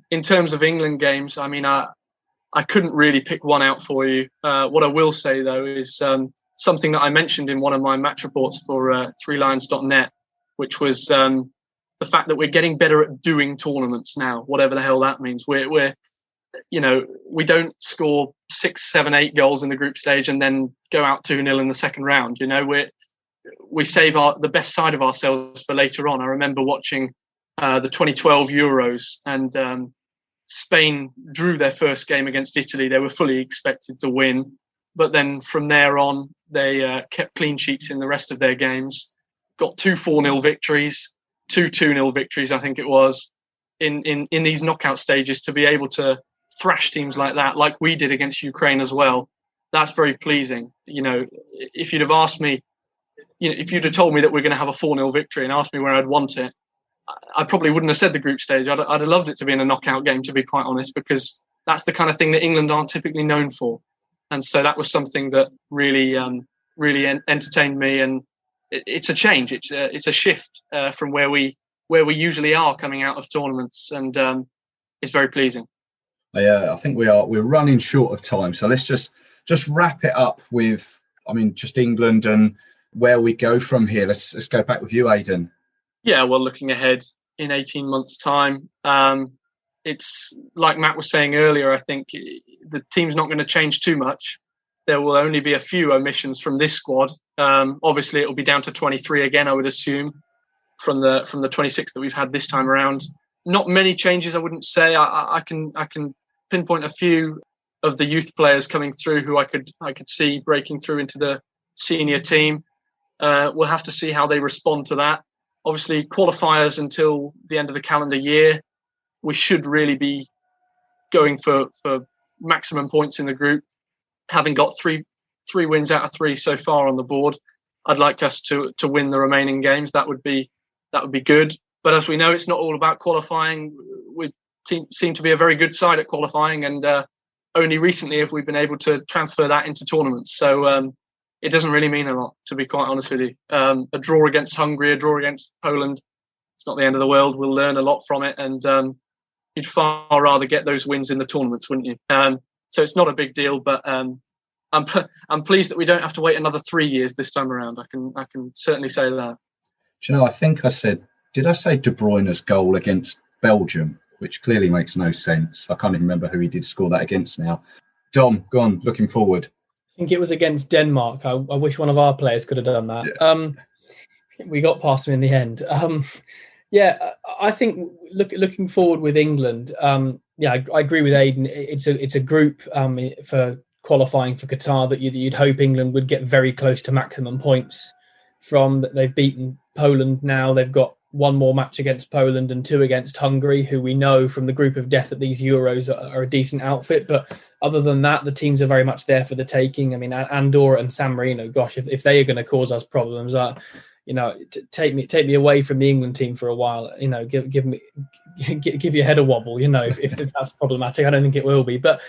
In terms of England games, I mean, I couldn't really pick one out for you. What I will say, though, is something that I mentioned in one of my match reports for threelions.net, which was the fact that we're getting better at doing tournaments now, whatever the hell that means. We're we don't score 6, 7, 8 goals in the group stage and then go out 2-0 in the second round. We save the best side of ourselves for later on. I remember watching the 2012 Euros, and Spain drew their first game against Italy. They were fully expected to win, but then from there on, they kept clean sheets in the rest of their games, got 2 4-0 victories, 2 2-0 victories, I think it was, in these knockout stages. To be able to thrash teams like that, like we did against Ukraine as well, that's very pleasing. If you'd have asked me, if you'd have told me that we're going to have a 4-0 victory and asked me where I'd want it, I probably wouldn't have said the group stage. I'd have loved it to be in a knockout game, to be quite honest, because that's the kind of thing that England aren't typically known for. And so that was something that really really entertained me, and it's a change. It's a shift from where we usually are coming out of tournaments, and it's very pleasing. Yeah, I think we're running short of time, so let's just wrap it up with, just England and where we go from here. Let's go back with you, Aidan. Yeah, well, looking ahead in 18 months' time, it's like Matt was saying earlier. I think the team's not going to change too much. There will only be a few omissions from this squad. Obviously, it will be down to 23 again, I would assume, from the 26 that we've had this time around. Not many changes, I wouldn't say. I can pinpoint a few of the youth players coming through who I could see breaking through into the senior team. We'll have to see how they respond to that. Obviously, qualifiers until the end of the calendar year. We should really be going for maximum points in the group. Having got three wins out of 3 so far on the board, I'd like us to win the remaining games. That would be good. But as we know, it's not all about qualifying. We seem to be a very good side at qualifying, and only recently have we been able to transfer that into tournaments. So it doesn't really mean a lot, to be quite honest with you. A draw against Hungary, a draw against Poland, it's not the end of the world. We'll learn a lot from it, and you'd far rather get those wins in the tournaments, wouldn't you? So it's not a big deal, but I'm pleased that we don't have to wait another 3 years this time around. I can certainly say that. Do you know, I think did I say De Bruyne's goal against Belgium, which clearly makes no sense. I can't even remember who he did score that against now. Dom, go on, looking forward. I think it was against Denmark. I wish one of our players could have done that. Yeah. We got past him in the end. I think looking forward with England, I agree with Aidan. It's a group for qualifying for Qatar that you'd hope England would get very close to maximum points from. They've beaten Poland now. They've got 1 more match against Poland and 2 against Hungary, who we know from the group of death at these Euros are a decent outfit. But other than that, the teams are very much there for the taking. I mean, Andorra and San Marino, gosh, if they are going to cause us problems, take me away from the England team for a while. Give your head a wobble. If that's problematic, I don't think it will be. But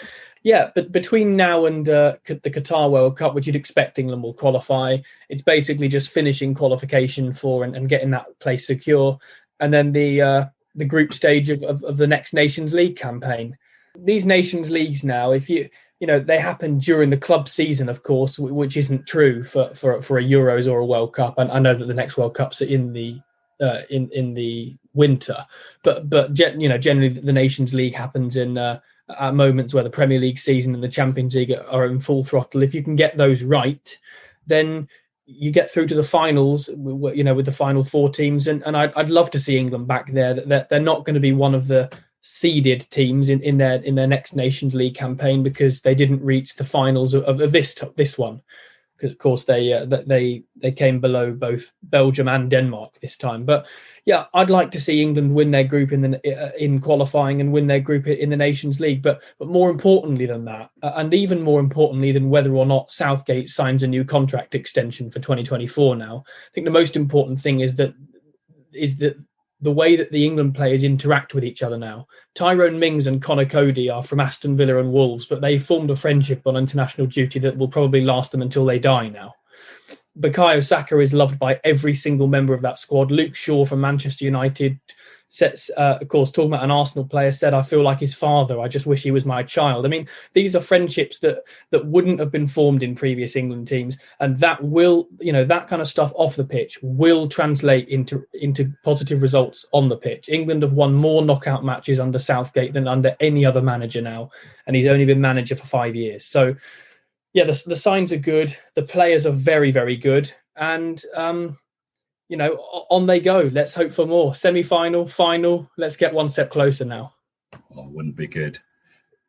yeah, but between now and the Qatar World Cup, which you'd expect England will qualify, it's basically just finishing qualification for and getting that place secure, and then the group stage of the next Nations League campaign. These Nations Leagues now, if they happen during the club season, of course, which isn't true for a Euros or a World Cup. And I know that the next World Cups are in the winter, but generally the Nations League happens at moments where the Premier League season and the Champions League are in full throttle. If you can get those right, then you get through to the finals, with the final 4 teams. And I'd love to see England back there. That they're not going to be one of the seeded teams in their next Nations League campaign because they didn't reach the finals of this one. Because of course they came below both Belgium and Denmark this time. But yeah, I'd like to see England win their group in qualifying and win their group in the Nations League. But more importantly than that, and even more importantly than whether or not Southgate signs a new contract extension for 2024 now, I think the most important thing is that the way that the England players interact with each other now. Tyrone Mings and Conor Cody are from Aston Villa and Wolves, but they formed a friendship on international duty that will probably last them until they die now. Bukayo Saka is loved by every single member of that squad. Luke Shaw from Manchester United of course, talking about an Arsenal player, said, "I feel like his father. I just wish he was my child." I mean, these are friendships that wouldn't have been formed in previous England teams, and that will, that kind of stuff off the pitch will translate into positive results on the pitch. England have won more knockout matches under Southgate than under any other manager now, and he's only been manager for 5 years. So, yeah, the signs are good. The players are very, very good, and on they go. Let's hope for more. Semi-final, final. Let's get one step closer now. Oh, wouldn't be good.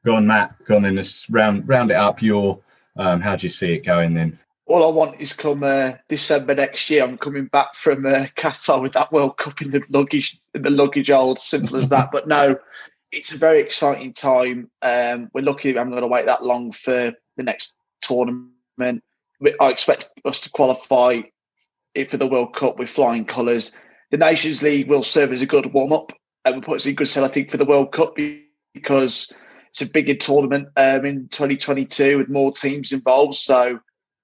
Go on, Matt. Go on then. Let's round it up. How do you see it going then? All I want is come December next year, I'm coming back from Qatar with that World Cup in the luggage hold. Simple as that. But no, it's a very exciting time. We're lucky I'm going to wait that long for the next tournament. I expect us to qualify for the World Cup with flying colours. The Nations League will serve as a good warm-up and will put us in good stead, I think, for the World Cup because it's a bigger tournament in 2022 with more teams involved. So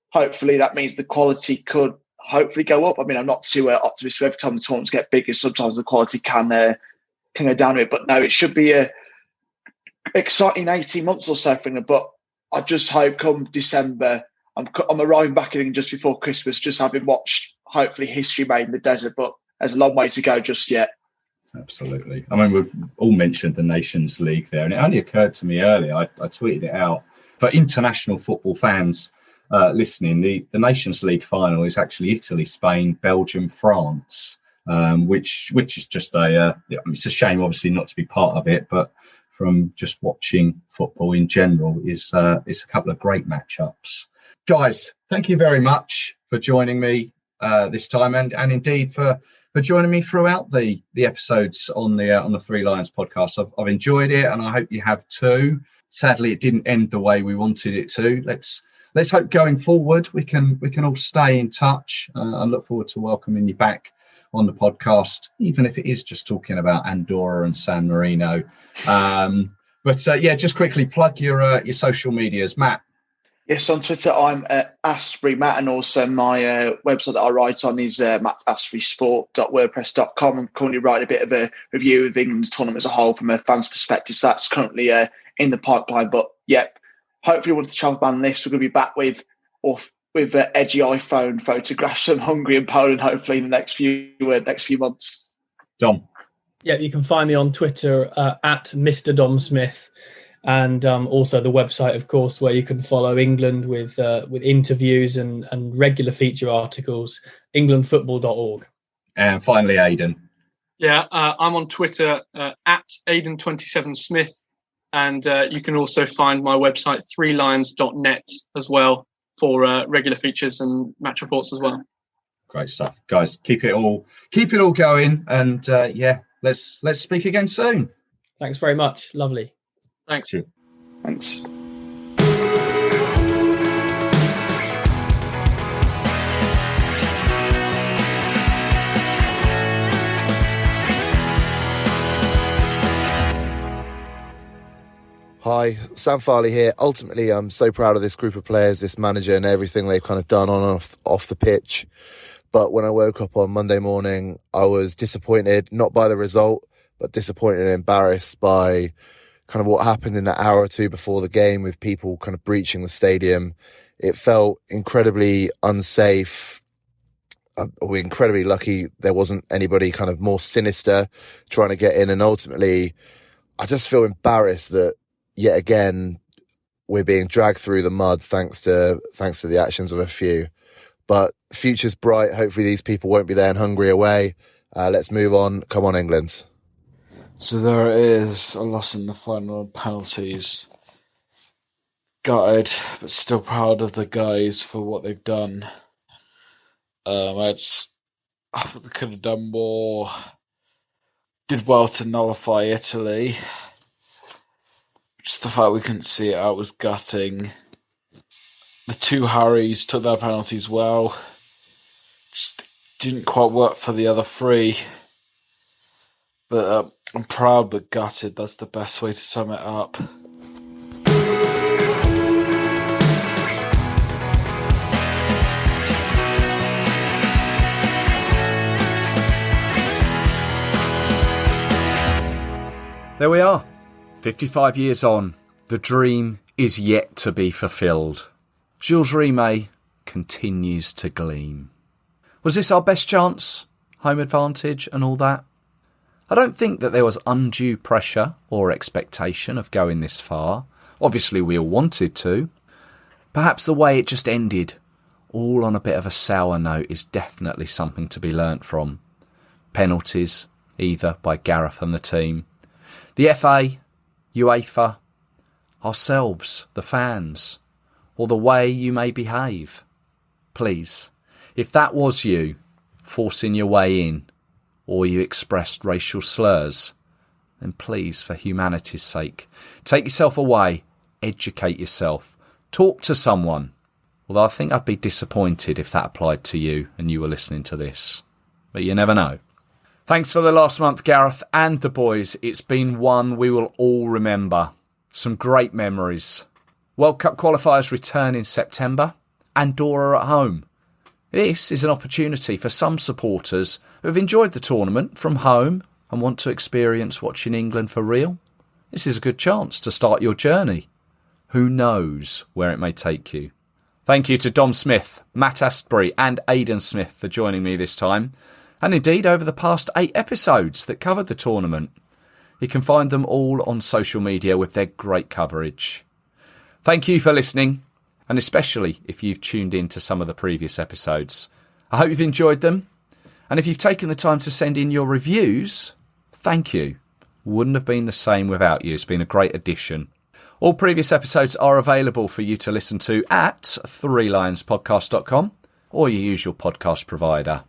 hopefully that means the quality could hopefully go up. I mean, I'm not too optimistic. Every time the tournaments get bigger, sometimes the quality can go down a bit. But no, it should be a exciting 18 months or so for England. But I just hope come December, I'm arriving back in England just before Christmas, just having watched hopefully history made in the desert. But there's a long way to go just yet. Absolutely. I mean, we've all mentioned the Nations League there, and it only occurred to me earlier. I tweeted it out for international football fans listening. The Nations League final is actually Italy, Spain, Belgium, France, which is just it's a shame, obviously, not to be part of it, but from just watching football in general, it's a couple of great matchups. Guys, thank you very much for joining me this time, and indeed for joining me throughout the episodes on the Three Lions podcast. I've enjoyed it, and I hope you have too. Sadly, it didn't end the way we wanted it to. Let's hope going forward we can all stay in touch. I look forward to welcoming you back on the podcast, even if it is just talking about Andorra and San Marino. But just quickly plug your social medias, Matt. Yes, on Twitter, I'm Astbury Matt, and also my website that I write on is mattasburysport.wordpress.com. I'm currently writing a bit of a review of England's tournament as a whole from a fan's perspective, so that's currently in the pipeline. But hopefully once the travel ban lifts, we're going to be back with edgy iPhone photographs from Hungary and Poland, hopefully in the next few months. Dom. Yeah, you can find me on Twitter at Mr. Dom Smith. And also the website, of course, where you can follow England with interviews and regular feature articles, englandfootball.org. And finally, Aidan. Yeah, I'm on Twitter at Aidan27 Smith. And you can also find my website, threelions.net, as well, for regular features and match reports as well. Great stuff. Guys, keep it all going. And let's speak again soon. Thanks very much. Lovely. Thanks. Thanks. Hi, Sam Farley here. Ultimately, I'm so proud of this group of players, this manager, and everything they've kind of done on and off the pitch. But when I woke up on Monday morning, I was disappointed, not by the result, but disappointed and embarrassed by kind of what happened in that hour or two before the game with people kind of breaching the stadium. It felt incredibly unsafe. We're incredibly lucky there wasn't anybody kind of more sinister trying to get in. And ultimately, I just feel embarrassed that yet again, we're being dragged through the mud thanks to the actions of a few. But future's bright. Hopefully these people won't be there in Hungary away. Let's move on. Come on, England. So there it is, a loss in the final penalties. Gutted, but still proud of the guys for what they've done. They could have done more. Did well to nullify Italy. Just the fact we couldn't see it out was gutting. The two Harrys took their penalties well. Just didn't quite work for the other three. But I'm proud but gutted. That's the best way to sum it up. There we are. 55 years on. The dream is yet to be fulfilled. Jules Rimet continues to gleam. Was this our best chance? Home advantage and all that? I don't think that there was undue pressure or expectation of going this far. Obviously we all wanted to. Perhaps the way it just ended, all on a bit of a sour note, is definitely something to be learnt from. Penalties, either by Gareth and the team. The FA, UEFA, ourselves, the fans, or the way you may behave. Please, if that was you, forcing your way in, or you expressed racial slurs, then please, for humanity's sake, take yourself away, educate yourself, talk to someone. Although I think I'd be disappointed if that applied to you and you were listening to this. But you never know. Thanks for the last month, Gareth and the boys. It's been one we will all remember. Some great memories. World Cup qualifiers return in September. Andorra at home. This is an opportunity for some supporters who have enjoyed the tournament from home and want to experience watching England for real. This is a good chance to start your journey. Who knows where it may take you? Thank you to Dom Smith, Matt Astbury and Aidan Smith for joining me this time, and indeed over the past 8 episodes that covered the tournament. You can find them all on social media with their great coverage. Thank you for listening, and especially if you've tuned in to some of the previous episodes. I hope you've enjoyed them, and if you've taken the time to send in your reviews, thank you. Wouldn't have been the same without you. It's been a great addition. All previous episodes are available for you to listen to at threelionspodcast.com or your usual podcast provider.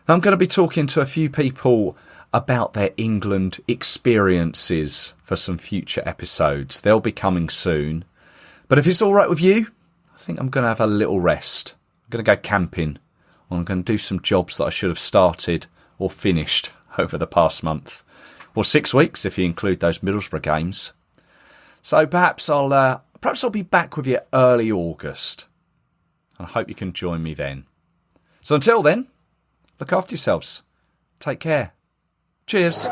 I'm going to be talking to a few people about their England experiences for some future episodes. They'll be coming soon. But if it's all right with you, I think I'm going to have a little rest. I'm going to go camping. Or I'm going to do some jobs that I should have started or finished over the past month. Or 6 weeks if you include those Middlesbrough games. So perhaps I'll be back with you early August. I hope you can join me then. So until then, look after yourselves. Take care. Cheers.